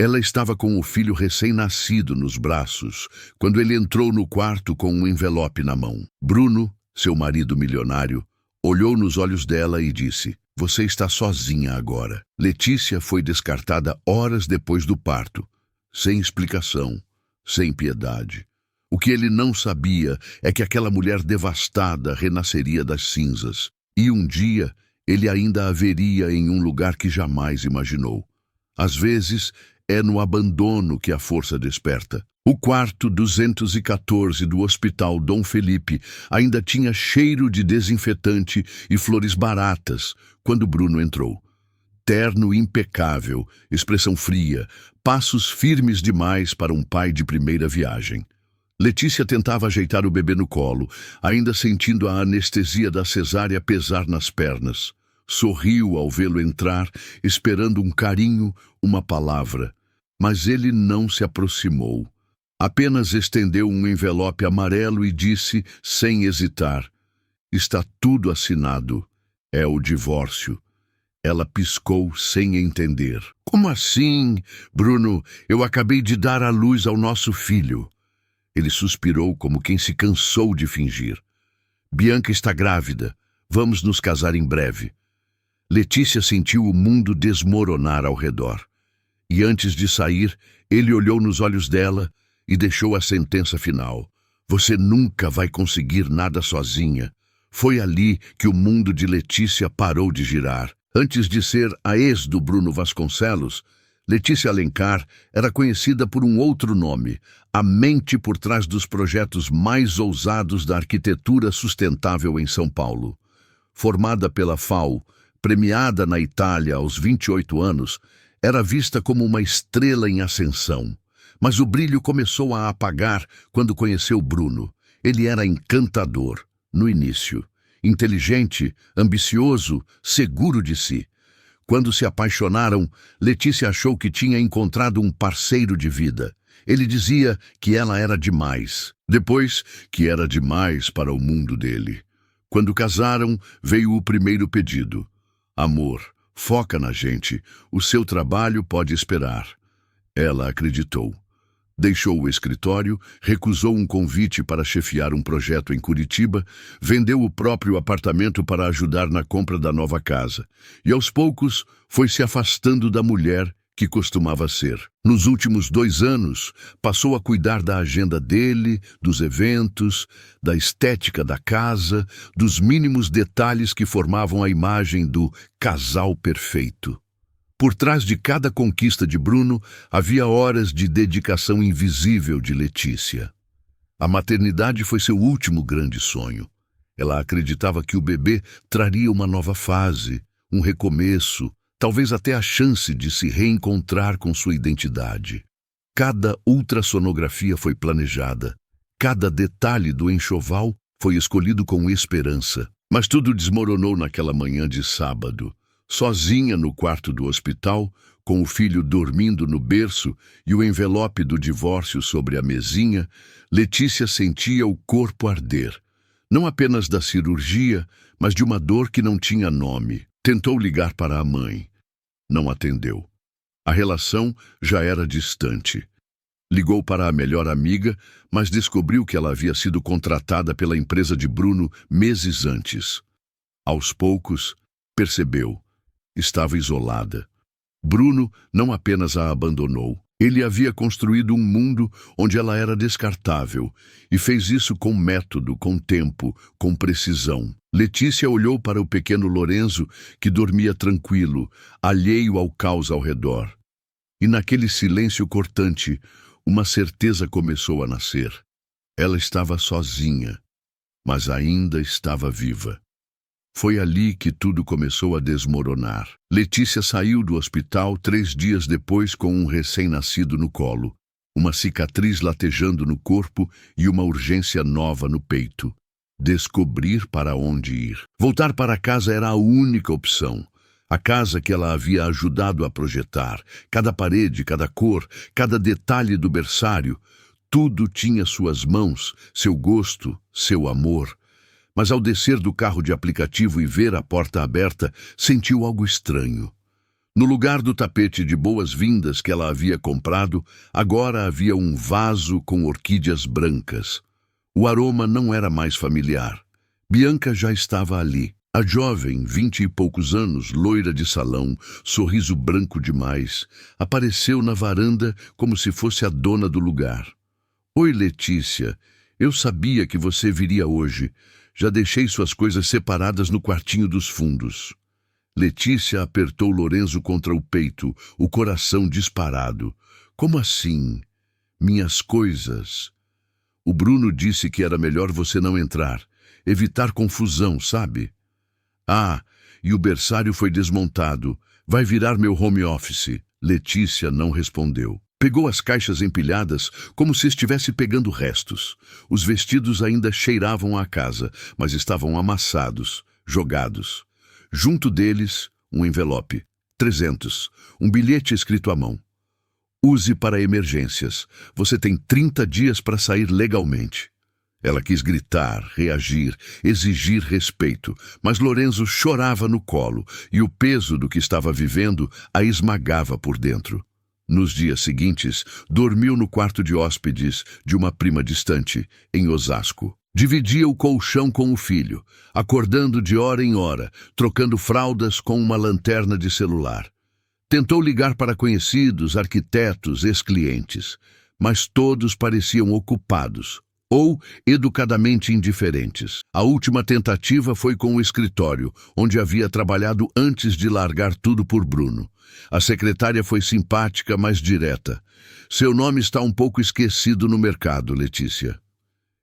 Ela estava com o filho recém-nascido nos braços, quando ele entrou no quarto com um envelope na mão. Bruno, seu marido milionário, olhou nos olhos dela e disse: "Você está sozinha agora." Letícia foi descartada horas depois do parto, sem explicação, sem piedade. O que ele não sabia é que aquela mulher devastada renasceria das cinzas, e um dia ele ainda a veria em um lugar que jamais imaginou. Às vezes, é no abandono que a força desperta. O quarto 214 do Hospital Dom Felipe ainda tinha cheiro de desinfetante e flores baratas quando Bruno entrou. Terno impecável, expressão fria, passos firmes demais para um pai de primeira viagem. Letícia tentava ajeitar o bebê no colo, ainda sentindo a anestesia da cesárea pesar nas pernas. Sorriu ao vê-lo entrar, esperando um carinho, uma palavra. Mas ele não se aproximou. Apenas estendeu um envelope amarelo e disse, sem hesitar: "Está tudo assinado. É o divórcio." Ela piscou sem entender. "Como assim, Bruno? Eu acabei de dar à luz ao nosso filho." Ele suspirou como quem se cansou de fingir. "Bianca está grávida. Vamos nos casar em breve." Letícia sentiu o mundo desmoronar ao redor. E antes de sair, ele olhou nos olhos dela e deixou a sentença final: "Você nunca vai conseguir nada sozinha." Foi ali que o mundo de Letícia parou de girar. Antes de ser a ex do Bruno Vasconcelos, Letícia Alencar era conhecida por um outro nome, a mente por trás dos projetos mais ousados da arquitetura sustentável em São Paulo. Formada pela FAO, premiada na Itália aos 28 anos, era vista como uma estrela em ascensão. Mas o brilho começou a apagar quando conheceu Bruno. Ele era encantador, no início. Inteligente, ambicioso, seguro de si. Quando se apaixonaram, Letícia achou que tinha encontrado um parceiro de vida. Ele dizia que ela era demais. Depois, que era demais para o mundo dele. Quando casaram, veio o primeiro pedido: "Amor, foca na gente. O seu trabalho pode esperar." Ela acreditou. Deixou o escritório, recusou um convite para chefiar um projeto em Curitiba, vendeu o próprio apartamento para ajudar na compra da nova casa. E aos poucos foi se afastando da mulher que costumava ser. Nos últimos 2 anos, passou a cuidar da agenda dele, dos eventos, da estética da casa, dos mínimos detalhes que formavam a imagem do casal perfeito. Por trás de cada conquista de Bruno, havia horas de dedicação invisível de Letícia. A maternidade foi seu último grande sonho. Ela acreditava que o bebê traria uma nova fase, um recomeço, talvez até a chance de se reencontrar com sua identidade. Cada ultrassonografia foi planejada. Cada detalhe do enxoval foi escolhido com esperança. Mas tudo desmoronou naquela manhã de sábado. Sozinha no quarto do hospital, com o filho dormindo no berço e o envelope do divórcio sobre a mesinha, Letícia sentia o corpo arder. Não apenas da cirurgia, mas de uma dor que não tinha nome. Tentou ligar para a mãe. Não atendeu. A relação já era distante. Ligou para a melhor amiga, mas descobriu que ela havia sido contratada pela empresa de Bruno meses antes. Aos poucos, percebeu. Estava isolada. Bruno não apenas a abandonou. Ele havia construído um mundo onde ela era descartável e fez isso com método, com tempo, com precisão. Letícia olhou para o pequeno Lorenzo, que dormia tranquilo, alheio ao caos ao redor. E naquele silêncio cortante, uma certeza começou a nascer. Ela estava sozinha, mas ainda estava viva. Foi ali que tudo começou a desmoronar. Letícia saiu do hospital 3 dias depois com um recém-nascido no colo, uma cicatriz latejando no corpo e uma urgência nova no peito. Descobrir para onde ir. Voltar para casa era a única opção. A casa que ela havia ajudado a projetar, cada parede, cada cor, cada detalhe do berçário, tudo tinha suas mãos, seu gosto, seu amor. Mas ao descer do carro de aplicativo e ver a porta aberta, sentiu algo estranho. No lugar do tapete de boas-vindas que ela havia comprado, agora havia um vaso com orquídeas brancas. O aroma não era mais familiar. Bianca já estava ali. A jovem, 20 e poucos anos, loira de salão, sorriso branco demais, apareceu na varanda como se fosse a dona do lugar. Oi, Letícia. Eu sabia que você viria hoje. Já deixei suas coisas separadas no quartinho dos fundos. Letícia apertou Lorenzo contra o peito, o coração disparado. Como assim? Minhas coisas? O Bruno disse que era melhor você não entrar. Evitar confusão, sabe? Ah, e o berçário foi desmontado. Vai virar meu home office. Letícia não respondeu. Pegou as caixas empilhadas como se estivesse pegando restos. Os vestidos ainda cheiravam à casa, mas estavam amassados, jogados. Junto deles, um envelope. 300. Um bilhete escrito à mão. Use para emergências. Você tem 30 dias para sair legalmente. Ela quis gritar, reagir, exigir respeito, mas Lorenzo chorava no colo e o peso do que estava vivendo a esmagava por dentro. Nos dias seguintes, dormiu no quarto de hóspedes de uma prima distante, em Osasco. Dividia o colchão com o filho, acordando de hora em hora, trocando fraldas com uma lanterna de celular. Tentou ligar para conhecidos, arquitetos, ex-clientes, mas todos pareciam ocupados ou educadamente indiferentes. A última tentativa foi com o escritório, onde havia trabalhado antes de largar tudo por Bruno. A secretária foi simpática, mas direta. Seu nome está um pouco esquecido no mercado, Letícia.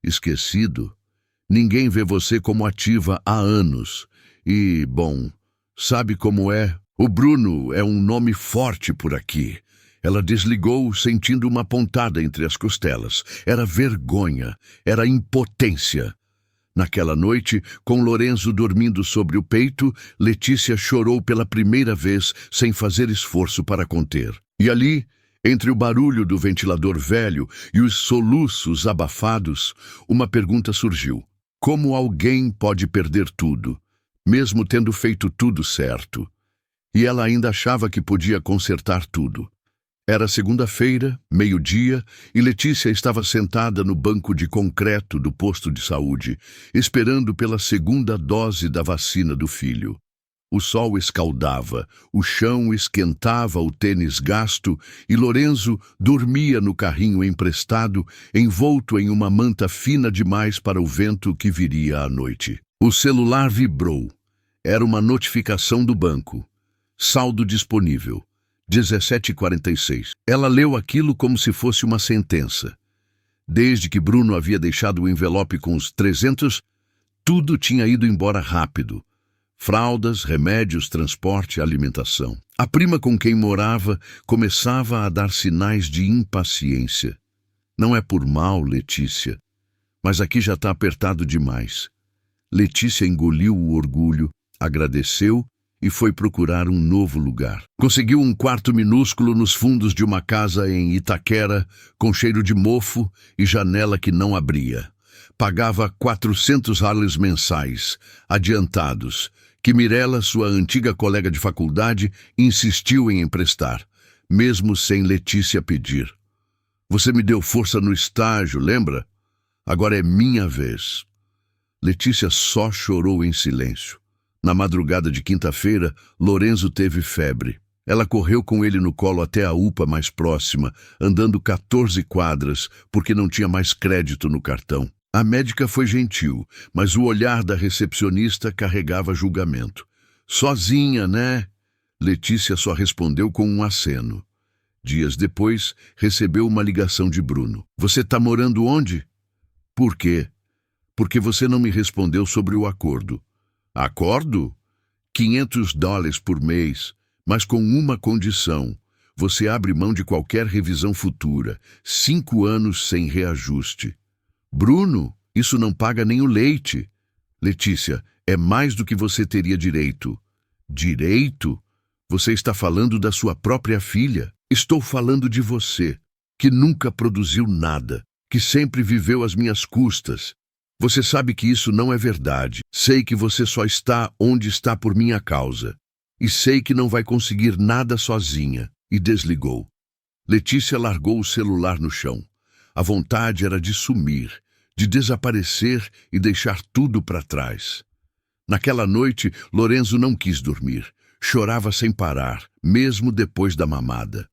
Esquecido? Ninguém vê você como ativa há anos. E, bom, sabe como é? O Bruno é um nome forte por aqui. Ela desligou, sentindo uma pontada entre as costelas. Era vergonha, era impotência. Naquela noite, com Lorenzo dormindo sobre o peito, Letícia chorou pela primeira vez sem fazer esforço para conter. E ali, entre o barulho do ventilador velho e os soluços abafados, uma pergunta surgiu. Como alguém pode perder tudo, mesmo tendo feito tudo certo? E ela ainda achava que podia consertar tudo. Era segunda-feira, meio-dia, e Letícia estava sentada no banco de concreto do posto de saúde, esperando pela segunda dose da vacina do filho. O sol escaldava, o chão esquentava o tênis gasto e Lorenzo dormia no carrinho emprestado, envolto em uma manta fina demais para o vento que viria à noite. O celular vibrou. Era uma notificação do banco. Saldo disponível. 17h46. Ela leu aquilo como se fosse uma sentença. Desde que Bruno havia deixado o envelope com os 300, tudo tinha ido embora rápido. Fraldas, remédios, transporte, alimentação. A prima com quem morava começava a dar sinais de impaciência. Não é por mal, Letícia, mas aqui já está apertado demais. Letícia engoliu o orgulho, agradeceu e foi procurar um novo lugar. Conseguiu um quarto minúsculo nos fundos de uma casa em Itaquera, com cheiro de mofo e janela que não abria. Pagava 400 reais mensais, adiantados, que Mirella, sua antiga colega de faculdade, insistiu em emprestar, mesmo sem Letícia pedir. Você me deu força no estágio, lembra? Agora é minha vez. Letícia só chorou em silêncio. Na madrugada de quinta-feira, Lorenzo teve febre. Ela correu com ele no colo até a UPA mais próxima, andando 14 quadras, porque não tinha mais crédito no cartão. A médica foi gentil, mas o olhar da recepcionista carregava julgamento. Sozinha, né? Letícia só respondeu com um aceno. Dias depois, recebeu uma ligação de Bruno. Você tá morando onde? Por quê? Porque você não me respondeu sobre o acordo. Acordo? 500 dólares por mês, mas com uma condição. Você abre mão de qualquer revisão futura. 5 anos sem reajuste. Bruno, isso não paga nem o leite. Letícia, é mais do que você teria direito. Direito? Você está falando da sua própria filha. Estou falando de você, que nunca produziu nada, que sempre viveu às minhas custas. Você sabe que isso não é verdade. Sei que você só está onde está por minha causa. e sei que não vai conseguir nada sozinha. E desligou. Letícia largou o celular no chão. A vontade era de sumir, de desaparecer e deixar tudo para trás. Naquela noite, Lorenzo não quis dormir. Chorava sem parar, mesmo depois da mamada.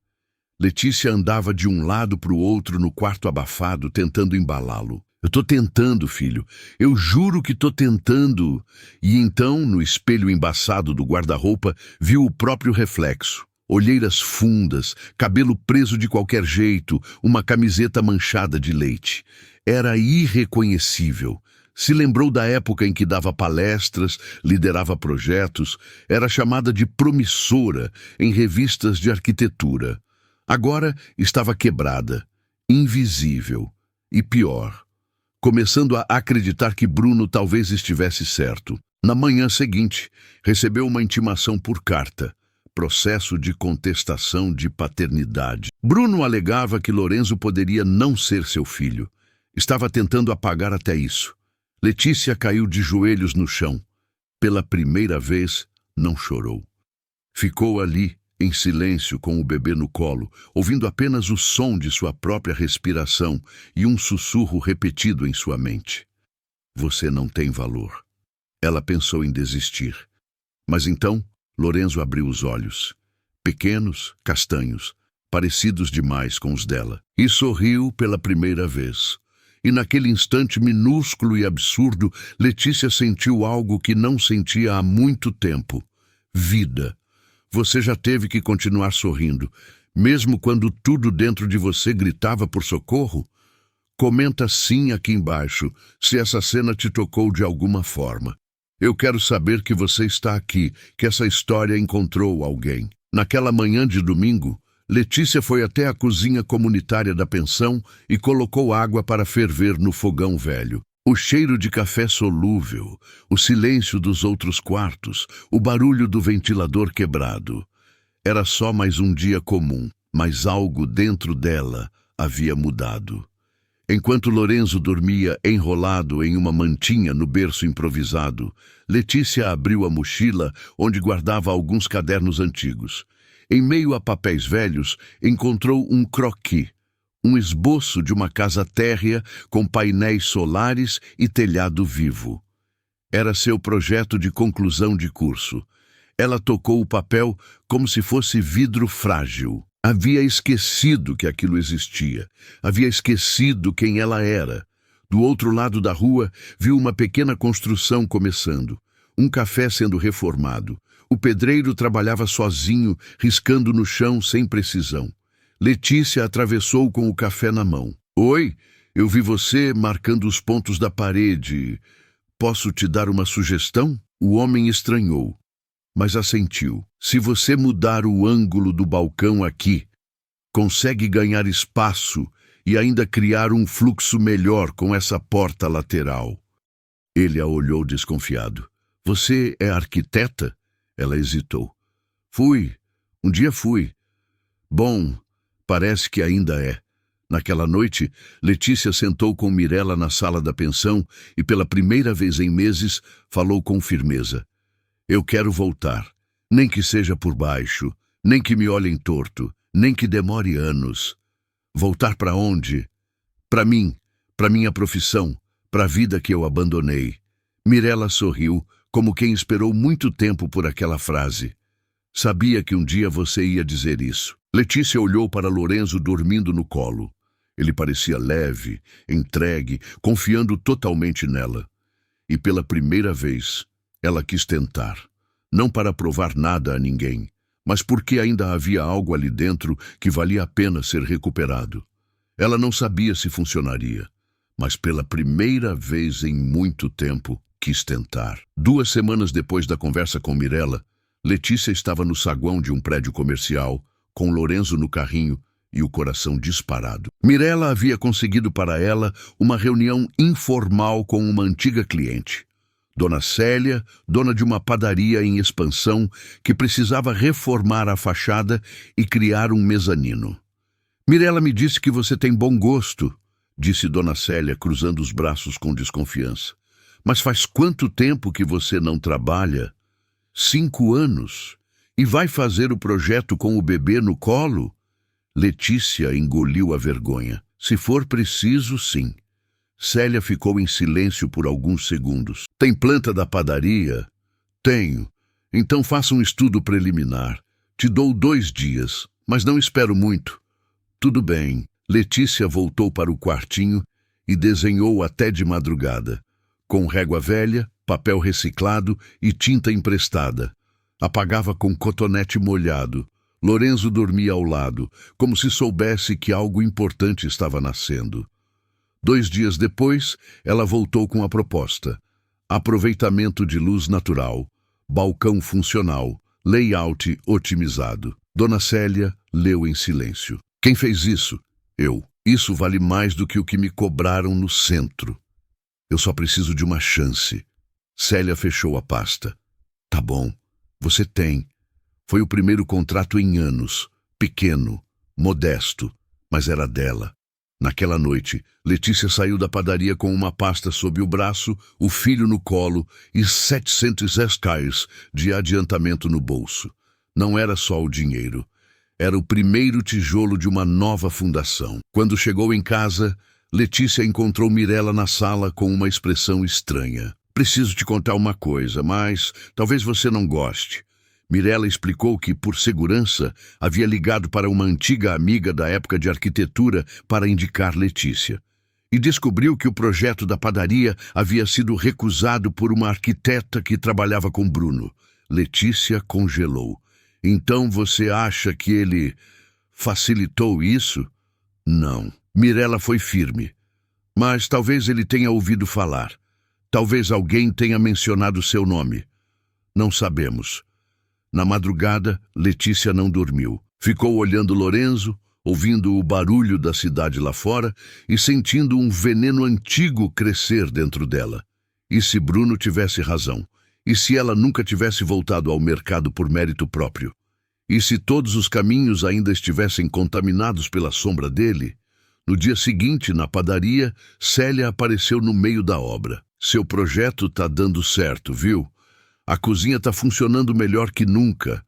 Letícia andava de um lado para o outro no quarto abafado, tentando embalá-lo. Eu tô tentando, filho. Eu juro que tô tentando. E então, no espelho embaçado do guarda-roupa, viu o próprio reflexo. Olheiras fundas, cabelo preso de qualquer jeito, uma camiseta manchada de leite. Era irreconhecível. Se lembrou da época em que dava palestras, liderava projetos, era chamada de promissora em revistas de arquitetura. Agora estava quebrada, invisível e pior, começando a acreditar que Bruno talvez estivesse certo. Na manhã seguinte, recebeu uma intimação por carta. Processo de contestação de paternidade. Bruno alegava que Lorenzo poderia não ser seu filho. Estava tentando apagar até isso. Letícia caiu de joelhos no chão. Pela primeira vez, não chorou. Ficou ali, em silêncio, com o bebê no colo, ouvindo apenas o som de sua própria respiração e um sussurro repetido em sua mente. Você não tem valor. Ela pensou em desistir. Mas então, Lorenzo abriu os olhos, pequenos, castanhos, parecidos demais com os dela, e sorriu pela primeira vez. E naquele instante minúsculo e absurdo, Letícia sentiu algo que não sentia há muito tempo. Vida. Você já teve que continuar sorrindo, mesmo quando tudo dentro de você gritava por socorro? Comenta sim aqui embaixo, se essa cena te tocou de alguma forma. Eu quero saber que você está aqui, que essa história encontrou alguém. Naquela manhã de domingo, Letícia foi até a cozinha comunitária da pensão e colocou água para ferver no fogão velho. O cheiro de café solúvel, o silêncio dos outros quartos, o barulho do ventilador quebrado. Era só mais um dia comum, mas algo dentro dela havia mudado. Enquanto Lorenzo dormia enrolado em uma mantinha no berço improvisado, Letícia abriu a mochila onde guardava alguns cadernos antigos. Em meio a papéis velhos, encontrou um croquis, um esboço de uma casa térrea com painéis solares e telhado vivo. Era seu projeto de conclusão de curso. Ela tocou o papel como se fosse vidro frágil. Havia esquecido que aquilo existia. Havia esquecido quem ela era. Do outro lado da rua, viu uma pequena construção começando. Um café sendo reformado. O pedreiro trabalhava sozinho, riscando no chão sem precisão. Letícia atravessou com o café na mão. Oi, eu vi você marcando os pontos da parede. Posso te dar uma sugestão? O homem estranhou, mas assentiu. Se você mudar o ângulo do balcão aqui, consegue ganhar espaço e ainda criar um fluxo melhor com essa porta lateral. Ele a olhou desconfiado. Você é arquiteta? Ela hesitou. Um dia fui. Bom, parece que ainda é. Naquela noite, Letícia sentou com Mirella na sala da pensão e pela primeira vez em meses falou com firmeza. Eu quero voltar. Nem que seja por baixo, nem que me olhem torto, nem que demore anos. Voltar para onde? Para mim, para minha profissão, para a vida que eu abandonei. Mirella sorriu, como quem esperou muito tempo por aquela frase. Sabia que um dia você ia dizer isso. Letícia olhou para Lorenzo dormindo no colo. Ele parecia leve, entregue, confiando totalmente nela. E pela primeira vez, ela quis tentar. Não para provar nada a ninguém, mas porque ainda havia algo ali dentro que valia a pena ser recuperado. Ela não sabia se funcionaria, mas pela primeira vez em muito tempo, quis tentar. 2 semanas depois da conversa com Mirella, Letícia estava no saguão de um prédio comercial, com Lorenzo no carrinho e o coração disparado. Mirella havia conseguido para ela uma reunião informal com uma antiga cliente. Dona Célia, dona de uma padaria em expansão, que precisava reformar a fachada e criar um mezanino. Mirella me disse que você tem bom gosto, disse Dona Célia, cruzando os braços com desconfiança. Mas faz quanto tempo que você não trabalha? 5 anos. E vai fazer o projeto com o bebê no colo? Letícia engoliu a vergonha. Se for preciso, sim. Célia ficou em silêncio por alguns segundos. Tem planta da padaria? Tenho. Então faça um estudo preliminar. Te dou 2 dias, mas não espero muito. Tudo bem. Letícia voltou para o quartinho e desenhou até de madrugada, com régua velha, papel reciclado e tinta emprestada. Apagava com cotonete molhado. Lorenzo dormia ao lado, como se soubesse que algo importante estava nascendo. 2 dias depois, ela voltou com a proposta. Aproveitamento de luz natural, balcão funcional, layout otimizado. Dona Célia leu em silêncio. Quem fez isso? Eu. Isso vale mais do que o que me cobraram no centro. Eu só preciso de uma chance. Célia fechou a pasta. Tá bom, você tem. Foi o primeiro contrato em anos. Pequeno, modesto, mas era dela. Naquela noite, Letícia saiu da padaria com uma pasta sob o braço, o filho no colo e 700 escais de adiantamento no bolso. Não era só o dinheiro. Era o primeiro tijolo de uma nova fundação. Quando chegou em casa, Letícia encontrou Mirella na sala com uma expressão estranha. Preciso te contar uma coisa, mas talvez você não goste. Mirella explicou que, por segurança, havia ligado para uma antiga amiga da época de arquitetura para indicar Letícia. E descobriu que o projeto da padaria havia sido recusado por uma arquiteta que trabalhava com Bruno. Letícia congelou. Então você acha que ele facilitou isso? Não. Mirella foi firme. Mas talvez ele tenha ouvido falar. Talvez alguém tenha mencionado seu nome. Não sabemos. Na madrugada, Letícia não dormiu. Ficou olhando Lorenzo, ouvindo o barulho da cidade lá fora e sentindo um veneno antigo crescer dentro dela. E se Bruno tivesse razão? E se ela nunca tivesse voltado ao mercado por mérito próprio? E se todos os caminhos ainda estivessem contaminados pela sombra dele? No dia seguinte, na padaria, Célia apareceu no meio da obra. Seu projeto tá dando certo, viu? A cozinha tá funcionando melhor que nunca.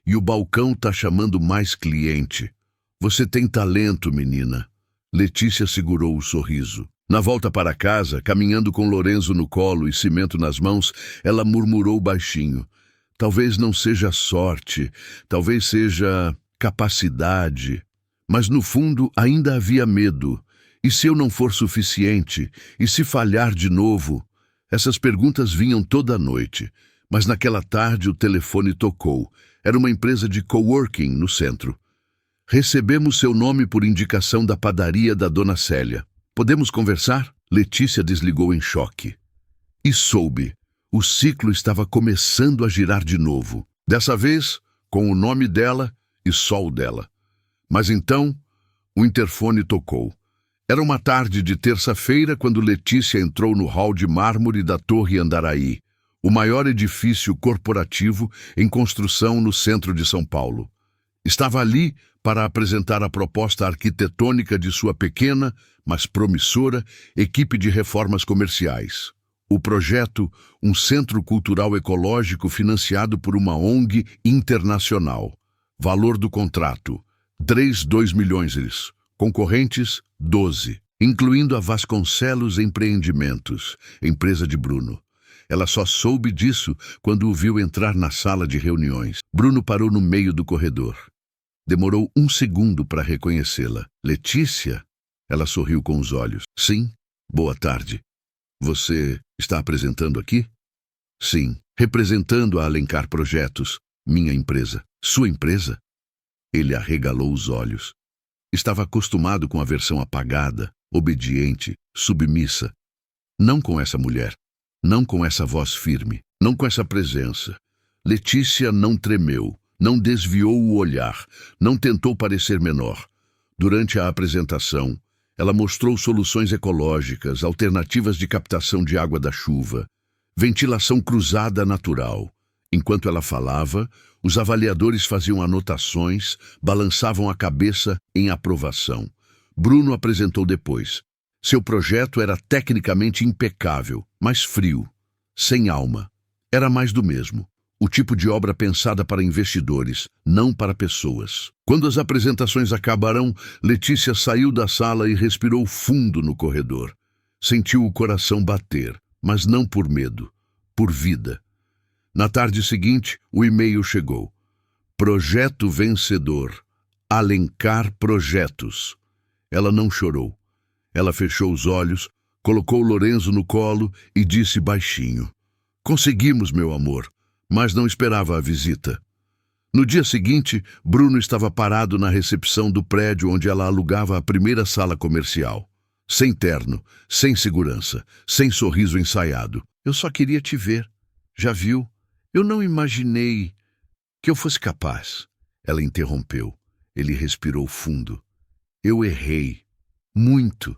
E o balcão tá chamando mais cliente. Você tem talento, menina. Letícia segurou o sorriso. Na volta para casa, caminhando com Lorenzo no colo e cimento nas mãos, ela murmurou baixinho. Talvez não seja sorte, talvez seja capacidade. Mas no fundo ainda havia medo. E se eu não for suficiente? E se falhar de novo? Essas perguntas vinham toda noite. Mas naquela tarde o telefone tocou. Era uma empresa de coworking no centro. Recebemos seu nome por indicação da padaria da Dona Célia. Podemos conversar? Letícia desligou em choque. E soube. O ciclo estava começando a girar de novo. Dessa vez, com o nome dela e só o dela. Mas então, o interfone tocou. Era uma tarde de terça-feira quando Letícia entrou no hall de mármore da Torre Andaraí, o maior edifício corporativo em construção no centro de São Paulo. Estava ali para apresentar a proposta arquitetônica de sua pequena, mas promissora, equipe de reformas comerciais. O projeto, um centro cultural ecológico financiado por uma ONG internacional. Valor do contrato, 2 milhões. Concorrentes, 12, incluindo a Vasconcelos Empreendimentos, empresa de Bruno. Ela só soube disso quando o viu entrar na sala de reuniões. Bruno parou no meio do corredor. Demorou 1 segundo para reconhecê-la. Letícia? Ela sorriu com os olhos. Sim, boa tarde. Você está apresentando aqui? Sim, representando a Alencar Projetos, minha empresa. Sua empresa? Ele arregalou os olhos. Estava acostumado com a versão apagada, obediente, submissa. Não com essa mulher. Não com essa voz firme. Não com essa presença. Letícia não tremeu. Não desviou o olhar. Não tentou parecer menor. Durante a apresentação, ela mostrou soluções ecológicas, alternativas de captação de água da chuva, ventilação cruzada natural. Enquanto ela falava, os avaliadores faziam anotações, balançavam a cabeça em aprovação. Bruno apresentou depois. Seu projeto era tecnicamente impecável, mas frio, sem alma. Era mais do mesmo. o tipo de obra pensada para investidores, não para pessoas. Quando as apresentações acabaram, Letícia saiu da sala e respirou fundo no corredor. Sentiu o coração bater, mas não por medo, por vida. Na tarde seguinte, o e-mail chegou. Projeto vencedor. Alencar Projetos. Ela não chorou. Ela fechou os olhos, colocou Lorenzo no colo e disse baixinho: Conseguimos, meu amor, mas não esperava a visita. No dia seguinte, Bruno estava parado na recepção do prédio onde ela alugava a primeira sala comercial. Sem terno, sem segurança, sem sorriso ensaiado. Eu só queria te ver. Já viu? Eu não imaginei que eu fosse capaz. Ela interrompeu. Ele respirou fundo. Eu errei. Muito.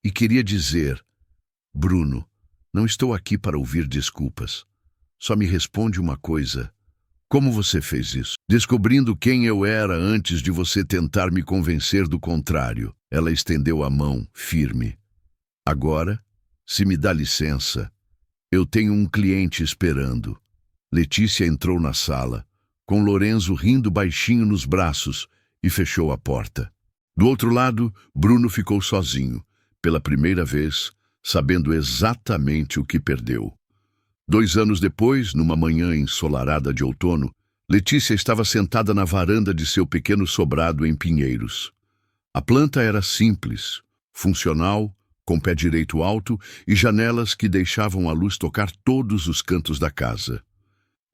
E queria dizer: Bruno, não estou aqui para ouvir desculpas. Só me responde uma coisa. Como você fez isso? Descobrindo quem eu era antes de você tentar me convencer do contrário. Ela estendeu a mão, firme. Agora, se me dá licença, eu tenho um cliente esperando. Letícia entrou na sala, com Lorenzo rindo baixinho nos braços, e fechou a porta. Do outro lado, Bruno ficou sozinho, pela primeira vez, sabendo exatamente o que perdeu. 2 anos depois, numa manhã ensolarada de outono, Letícia estava sentada na varanda de seu pequeno sobrado em Pinheiros. A planta era simples, funcional, com pé direito alto e janelas que deixavam a luz tocar todos os cantos da casa.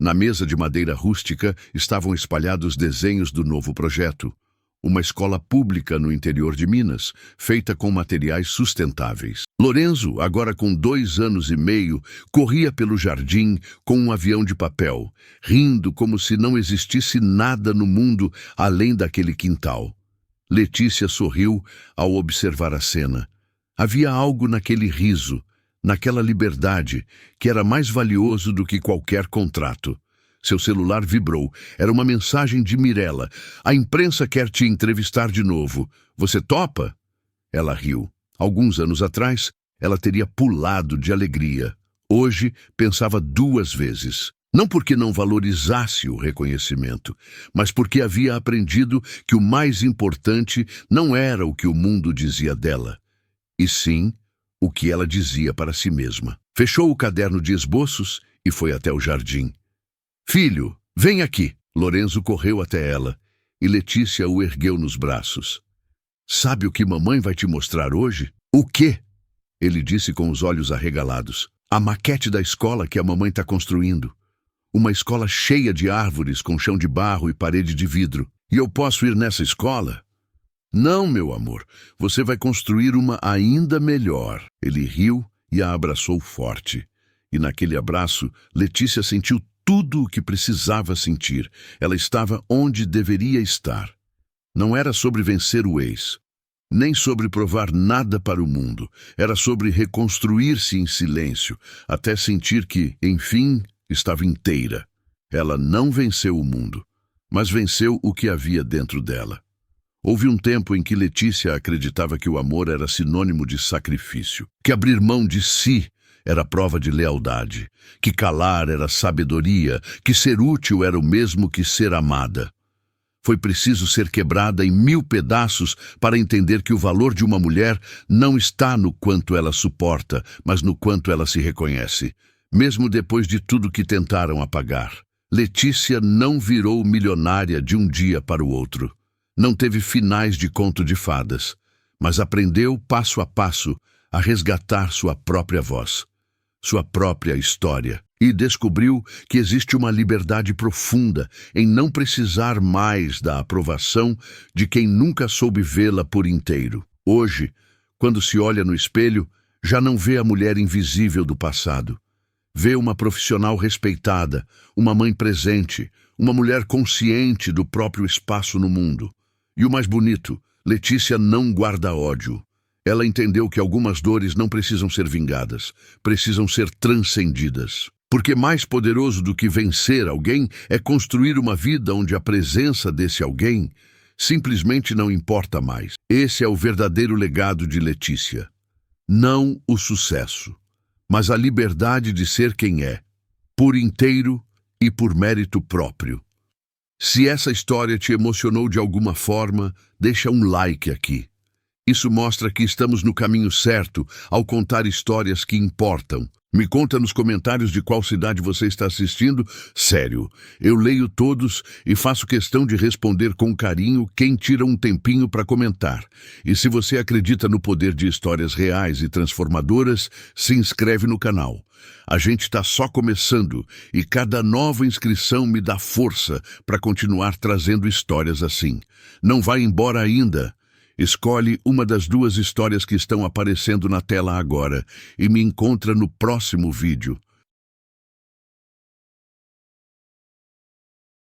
Na mesa de madeira rústica estavam espalhados desenhos do novo projeto, uma escola pública no interior de Minas, feita com materiais sustentáveis. Lorenzo, agora com 2 anos e meio, corria pelo jardim com um avião de papel, rindo como se não existisse nada no mundo além daquele quintal. Letícia sorriu ao observar a cena. Havia algo naquele riso, naquela liberdade, que era mais valioso do que qualquer contrato. Seu celular vibrou. Era uma mensagem de Mirella. A imprensa quer te entrevistar de novo. Você topa? Ela riu. Alguns anos atrás, ela teria pulado de alegria. Hoje, pensava 2 vezes. Não porque não valorizasse o reconhecimento, mas porque havia aprendido que o mais importante não era o que o mundo dizia dela, e sim o que ela dizia para si mesma. Fechou o caderno de esboços e foi até o jardim. Filho, vem aqui. Lorenzo correu até ela e Letícia o ergueu nos braços. Sabe o que mamãe vai te mostrar hoje? O quê? Ele disse com os olhos arregalados. A maquete da escola que a mamãe está construindo. Uma escola cheia de árvores com chão de barro e parede de vidro. E eu posso ir nessa escola? Não, meu amor. Você vai construir uma ainda melhor. Ele riu e a abraçou forte. E naquele abraço, Letícia sentiu tudo o que precisava sentir. Ela estava onde deveria estar. Não era sobre vencer o ex, nem sobre provar nada para o mundo. Era sobre reconstruir-se em silêncio, até sentir que, enfim, estava inteira. Ela não venceu o mundo, mas venceu o que havia dentro dela. Houve um tempo em que Letícia acreditava que o amor era sinônimo de sacrifício, que abrir mão de si era prova de lealdade, que calar era sabedoria, que ser útil era o mesmo que ser amada. Foi preciso ser quebrada em 1000 pedaços para entender que o valor de uma mulher não está no quanto ela suporta, mas no quanto ela se reconhece, mesmo depois de tudo que tentaram apagar. Letícia não virou milionária de um dia para o outro. Não teve finais de conto de fadas, mas aprendeu passo a passo a resgatar sua própria voz, sua própria história, e descobriu que existe uma liberdade profunda em não precisar mais da aprovação de quem nunca soube vê-la por inteiro. Hoje, quando se olha no espelho, já não vê a mulher invisível do passado. Vê uma profissional respeitada, uma mãe presente, uma mulher consciente do próprio espaço no mundo. E o mais bonito, Letícia não guarda ódio. Ela entendeu que algumas dores não precisam ser vingadas, precisam ser transcendidas. Porque mais poderoso do que vencer alguém é construir uma vida onde a presença desse alguém simplesmente não importa mais. Esse é o verdadeiro legado de Letícia. Não o sucesso, mas a liberdade de ser quem é, por inteiro e por mérito próprio. Se essa história te emocionou de alguma forma, deixa um like aqui. Isso mostra que estamos no caminho certo ao contar histórias que importam. Me conta nos comentários de qual cidade você está assistindo. Sério, eu leio todos e faço questão de responder com carinho quem tira um tempinho para comentar. E se você acredita no poder de histórias reais e transformadoras, se inscreve no canal. A gente está só começando e cada nova inscrição me dá força para continuar trazendo histórias assim. Não vai embora ainda. Escolhe uma das 2 histórias que estão aparecendo na tela agora e me encontra no próximo vídeo.